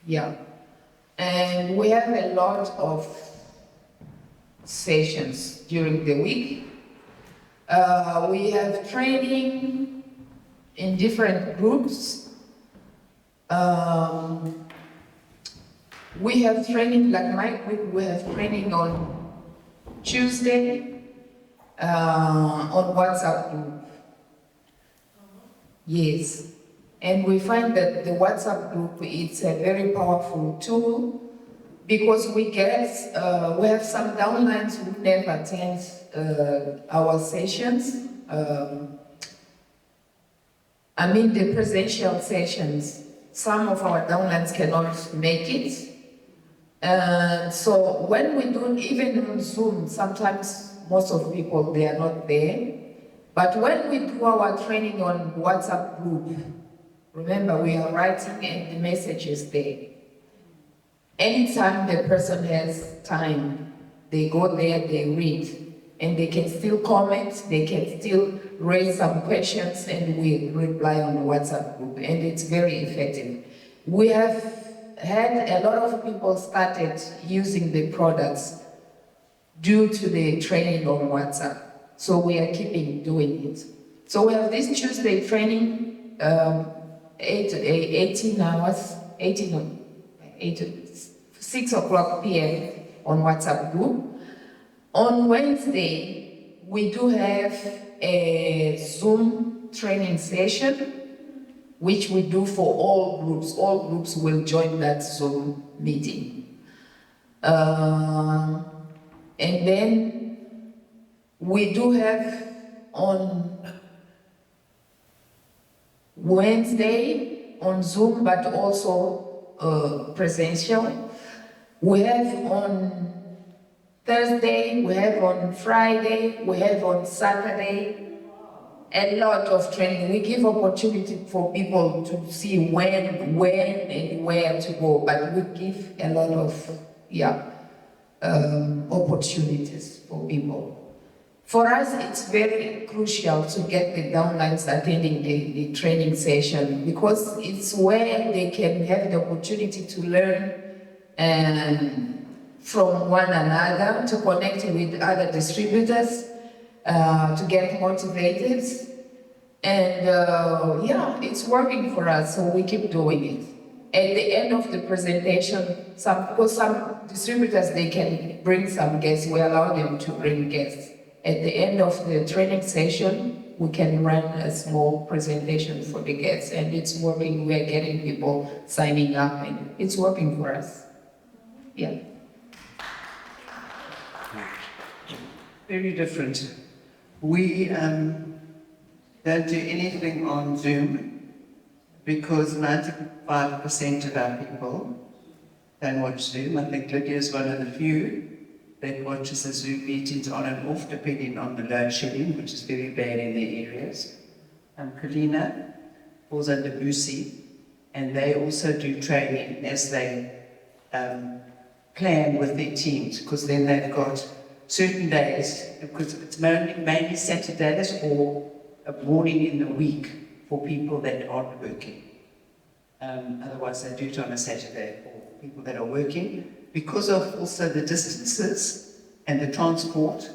Yeah. And we have a lot of sessions during the week. We have training in different groups. We have training, like my group, we have training on Tuesday on WhatsApp group. Yes. And we find that the WhatsApp group is a very powerful tool because we have some downlines who never attend our sessions. The presential sessions. Some of our downlines cannot make it. So when we do, even on Zoom, sometimes most of people, they are not there. But when we do our training on WhatsApp group, remember we are writing and the message is there. Anytime the person has time, they go there, they read, and they can still comment, they can still raise some questions, and we reply on the WhatsApp group, and it's very effective. We have had a lot of people started using the products due to the training on WhatsApp. So we are keeping doing it. So we have this Tuesday training, 18 hours, 6 o'clock p.m. on WhatsApp group. On Wednesday, we do have a Zoom training session, which we do for all groups. All groups will join that Zoom meeting. And then we do have on Wednesday on Zoom, but also presential. We have on Thursday, we have on Friday, we have on Saturday, a lot of training. We give opportunity for people to see when and where to go, but we give a lot of opportunities for people. For us, it's very crucial to get the downlines attending the training session because it's where they can have the opportunity to learn from one another, to connect with other distributors, to get motivated. And it's working for us, so we keep doing it. At the end of the presentation, because some distributors, they can bring some guests, we allow them to bring guests. At the end of the training session, we can run a small presentation for the guests, and it's working. We're getting people signing up, and it's working for us. Yeah. Very different. We don't do anything on Zoom because 95% of our people don't watch Zoom. I think Lydia is one of the few that watches the Zoom meetings on and off, depending on the load shedding, which is very bad in their areas. Kalina falls under Boosie, and they also do training as they plan with their teams, because then they've got certain days, because it's mainly Saturdays or a morning in the week for people that aren't working. Otherwise, they do it on a Saturday for people that are working, because of also the distances and the transport,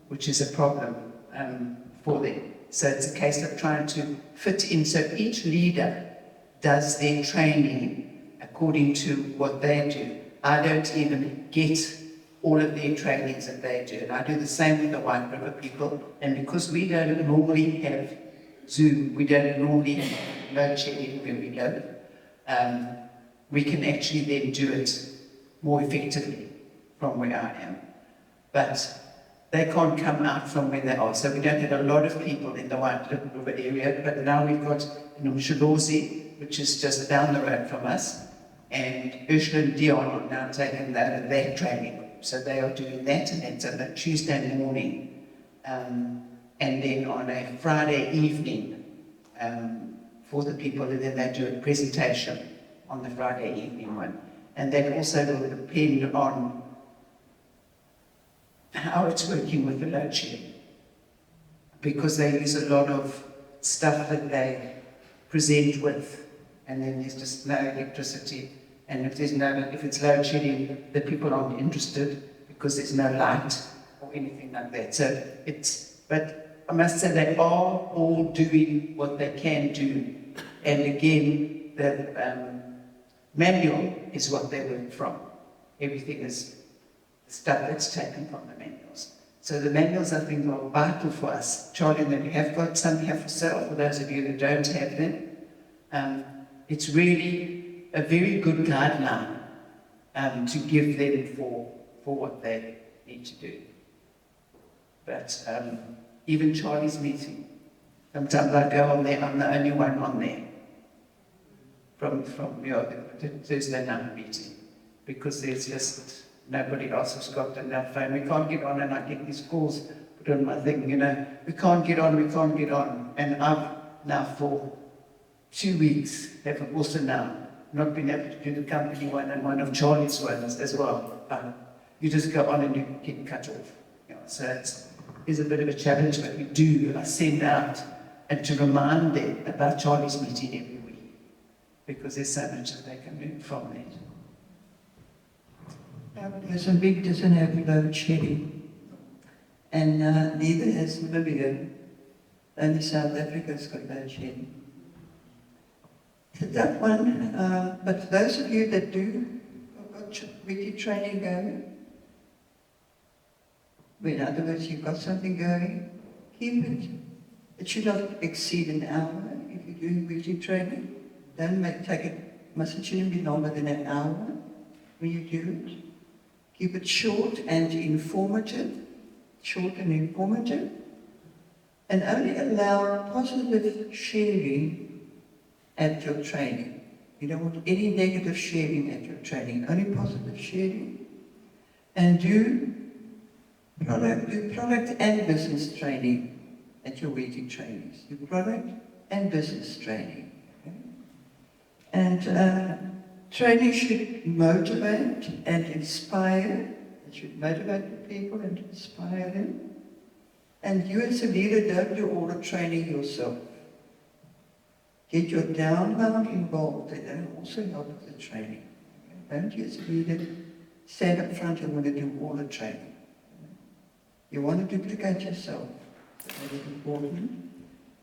which is a problem for them. So it's a case of trying to fit in. So each leader does their training according to what they do. I don't even get all of their trainings that they do. And I do the same with the White River people. And because we don't normally have Zoom, we don't normally have load shedding where we live, we can actually then do it more effectively from where I am. But they can't come out from where they are. So we don't have a lot of people in the White River area, but now we've got Msholozi, which is just down the road from us, and Ursula and Dion are now taking their training. So they are doing that, and it's on a Tuesday morning. And then on a Friday evening for the people, and then they do a presentation on the Friday evening one. And that also will depend on how it's working with the load shedding, because they use a lot of stuff that they present with, and then there's just no electricity And if it's load shedding, the people aren't interested because there's no light or anything like that. So but I must say they are all doing what they can do. And again, the manual is what they learn from. Everything is stuff that's taken from the manuals. So the manuals, I think, are vital for us. Charlie and we have got some here for sale, for those of you that don't have them. It's really a very good guideline to give them for what they need to do. But even Charlie's meeting, sometimes I go on there, I'm the only one on there from the Thursday night meeting, because there's just nobody else has got enough phone. We can't get on, and I get these calls put on my thing, we can't get on. And I've now for 2 weeks have also now not been able to do the company one and one of Charlie's ones as well. You just go on and you get cut off. So it's a bit of a challenge, but we do. I send out and to remind them about Charlie's meeting every week, because there's so much that they can learn from that. Mozambique doesn't have load shedding, and neither has Namibia. Only South Africa's got load shedding. That one, but those of you that do have got weekly training going, in other words, you've got something going, keep it. It should not exceed an hour if you're doing weekly training. Don't shouldn't be longer than an hour when you do it. Keep it short and informative, and only allow positive sharing at your training. You don't want any negative sharing at your training, only positive sharing. And do product and business training at your weekly trainings. Do product and business training. Okay? And training should motivate and inspire. It should motivate the people and inspire them. And you as a leader, don't do all the training yourself. Get your downline involved, and then also help with the training. Okay? Don't you as a leader stand up front and want to do all the training. You want to duplicate yourself. That is important.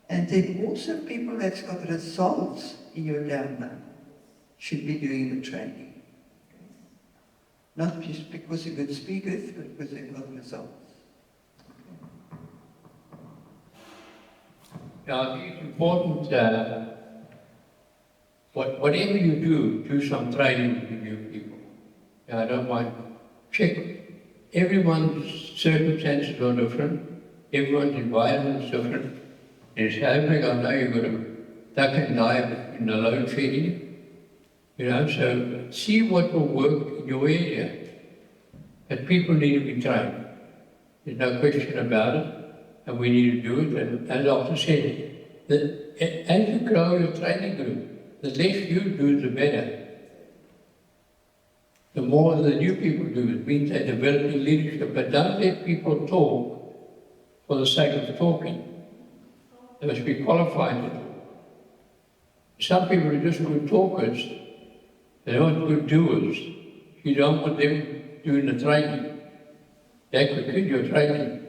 And then also people that's got results in your downline should be doing the training. Okay? Not just because they're good speakers, but because they've got results. I think it's important, whatever you do some training with new people. I don't mind. Check. Everyone's circumstances are different. Everyone's environment is different. In South Africa, I know you've got to duck and dive in the load shedding. So see what will work in your area. And people need to be trained. There's no question about it. And we need to do it. And as I often said, as you grow your training group, the less you do, the better. The more the new people do, it means they're developing leadership. But don't let people talk for the sake of talking. They must be qualified to talk. Some people are just good talkers. They're not good doers. You don't want them doing the training. That could kill your training.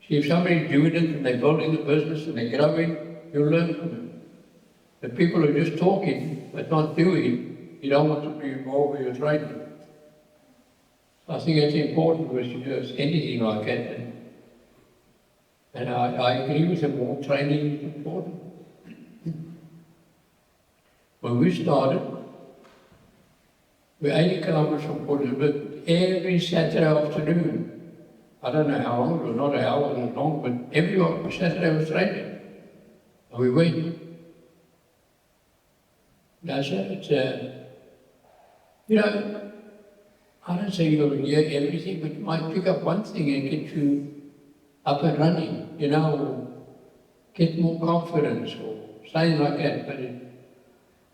See, if somebody's doing it and they're building the business and they're growing, you'll learn from them. But people are just talking but not doing, you don't want to be involved with your training. I think it's important because you do anything like that. And I agree with them, more training is important. When we started, we're 80 kilometers from Port Elizabeth every Saturday afternoon. I don't know how long, it was not an hour, it was long, but every Saturday was training. And we went. That's it. I don't say you'll hear everything, but you might pick up one thing and get you up and running, or get more confidence or something like that. But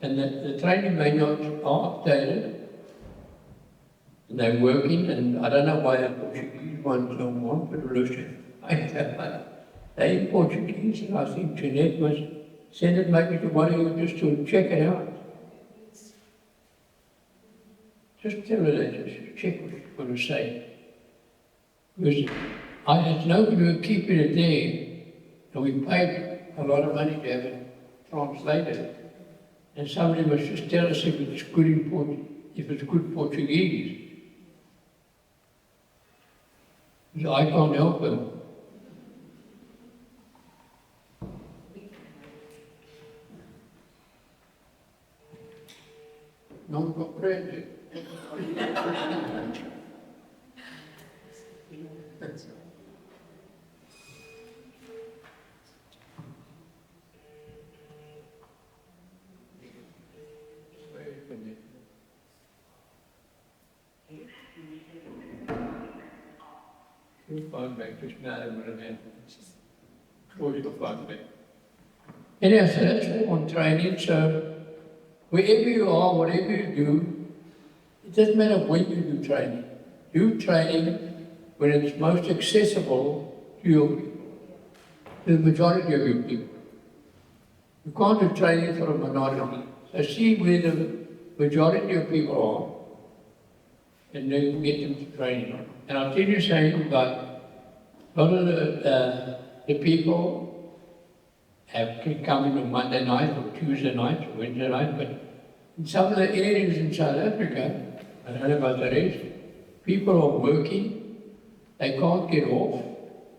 and the training manuals are updated. And they're working, and I don't know why the Portuguese ones don't want, but they're in Portuguese, and I think Jeanette must send it maybe to one of you just to check it out. Just tell her that, just check what she's going to say. Because it's no good we're keeping it there, and we paid a lot of money to have it translated. And somebody must just tell us if it's good if it's good Portuguese. So I can't help them. Non comprende. Phone back, just now they would have had. Always got phone back. Anyhow, so that's all on training. So wherever you are, whatever you do, it doesn't matter when you do training. Do training when it's most accessible to your people, to the majority of your people. You can't do training for a minority. So see where the majority of people are, and then get them to training. And I'll tell you something about a lot of the people can come in on Monday night or Tuesday night or Wednesday night, but in some of the areas in South Africa, I don't know about the rest, people are working, they can't get off,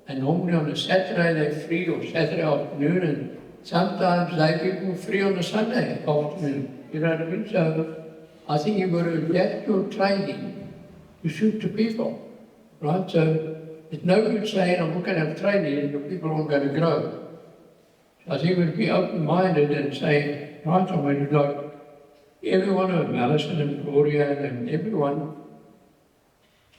and normally on a Saturday they're free or Saturday afternoon, and sometimes they people free on a Sunday afternoon, you know what I mean? So I think you've got to adapt your training to suit the people, right? So it's no good saying, I'm not going to have training and the people aren't going to grow. So I think we'd be open-minded and say, right, I mean, like every one of them, Alison and Gloria and everyone,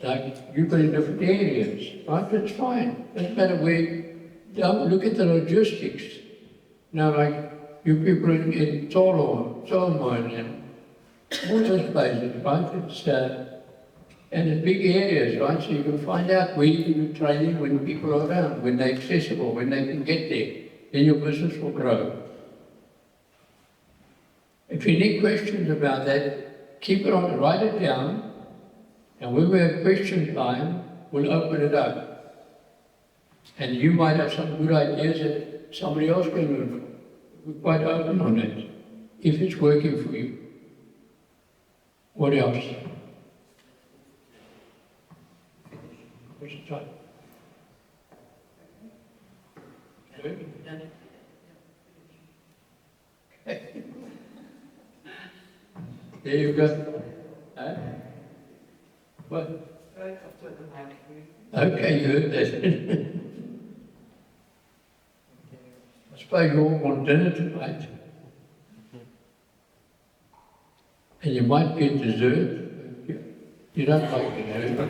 like you've got in different areas, right? That's fine. Doesn't matter where, don't look at the logistics. You know, like you people in Tolo, Solomon and all those places, right? It's, and it's big areas, right? So you can find out where you can do training when people are around, when they're accessible, when they can get there. Then your business will grow. If you need questions about that, keep it on, write it down, and when we have question time, we'll open it up. And you might have some good ideas that somebody else can learn from. We're quite open on that, if it's working for you. What else? What's the time? Good? Okay. There you go. Huh? What? Okay, you heard that. I suppose you all want dinner tonight. And you might get dessert. You don't like dessert.